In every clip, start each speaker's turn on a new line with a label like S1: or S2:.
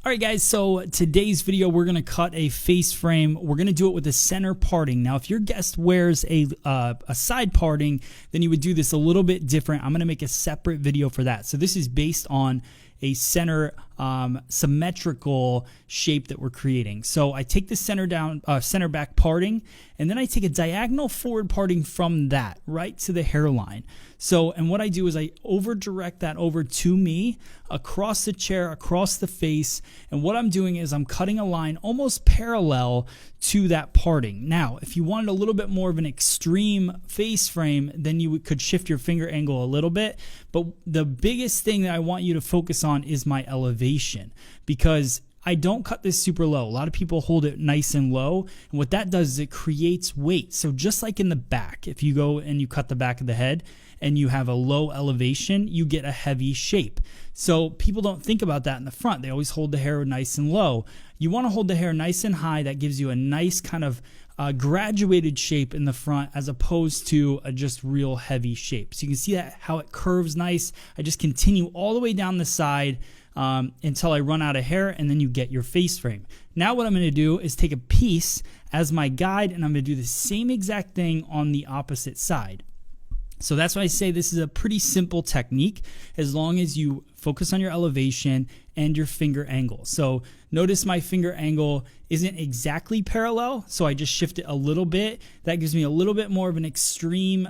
S1: All right, guys, so today's video, we're going to cut a face frame. We're going to do it with a center parting. Now, if your guest wears a side parting, then you would do this a little bit different. I'm going to make a separate video for that. So this is based on a center symmetrical shape that we're creating. So I take the center back parting, and then I take a diagonal forward parting from that right to the hairline. So, and what I do is I over direct that over to me, across the chair, across the face, and what I'm doing is I'm cutting a line almost parallel to that parting. Now, if you wanted a little bit more of an extreme face frame, then you could shift your finger angle a little bit, but the biggest thing that I want you to focus on is my elevation, because I don't cut this super low. A lot of people hold it nice and low, and what that does is it creates weight. So just like in the back, if you go and you cut the back of the head and you have a low elevation, you get a heavy shape. So people don't think about that in the front. They always hold the hair nice and low. You want to hold the hair nice and high. That gives you a nice kind of graduated shape in the front, as opposed to a just real heavy shape. So you can see that how it curves nice. I just continue all the way down the side until I run out of hair, and then you get your face frame. Now what I'm going to do is take a piece as my guide, and I'm going to do the same exact thing on the opposite side. So that's why I say this is a pretty simple technique, as long as you focus on your elevation and your finger angle. So notice my finger angle isn't exactly parallel, so I just shift it a little bit. That gives me a little bit more of an extreme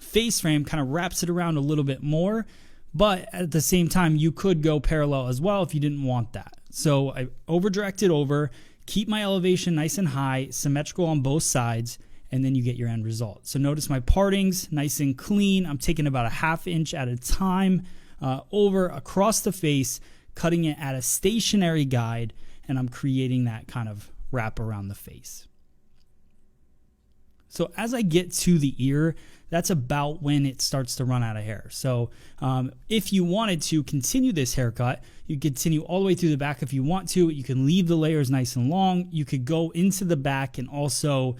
S1: face frame, kind of wraps it around a little bit more. But at the same time, you could go parallel as well if you didn't want that. So I over direct it over, keep my elevation nice and high, symmetrical on both sides, and then you get your end result. So notice my partings, nice and clean. I'm taking about a ½ inch at a time over across the face, cutting it at a stationary guide, and I'm creating that kind of wrap around the face. So as I get to the ear, that's about when it starts to run out of hair. So if you wanted to continue this haircut, you continue all the way through the back if you want to. You can leave the layers nice and long. You could go into the back and also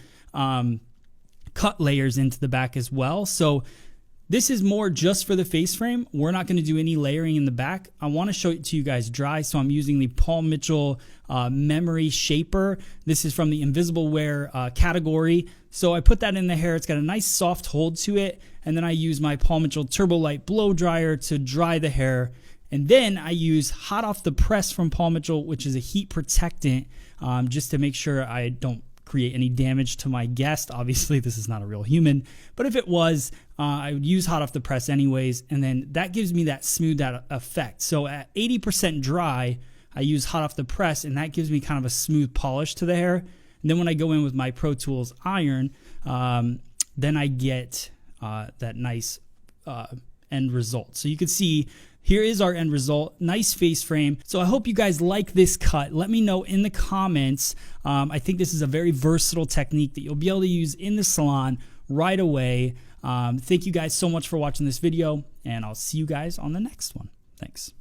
S1: cut layers into the back as well. So this is more just for the face frame. We're not going to do any layering in the back. I want to show it to you guys dry, so I'm using the Paul Mitchell Memory Shaper. This is from the Invisible Wear category. So I put that in the hair. It's got a nice soft hold to it, and then I use my Paul Mitchell Turbo Light blow dryer to dry the hair. And then I use hot off the press from Paul Mitchell, which is a heat protectant, just to make sure I don't create any damage to my guest. Obviously, this is not a real human, but if it was, I would use hot off the press anyways, and then that gives me that smooth out effect. So at 80% dry, I use hot off the press, and that gives me kind of a smooth polish to the hair. And then when I go in with my Pro Tools iron, then I get that nice end result. So you can see here is our end result. Nice face frame. So I hope you guys like this cut. Let me know in the comments. I think this is a very versatile technique that you'll be able to use in the salon right away. Thank you guys so much for watching this video, and I'll see you guys on the next one. Thanks.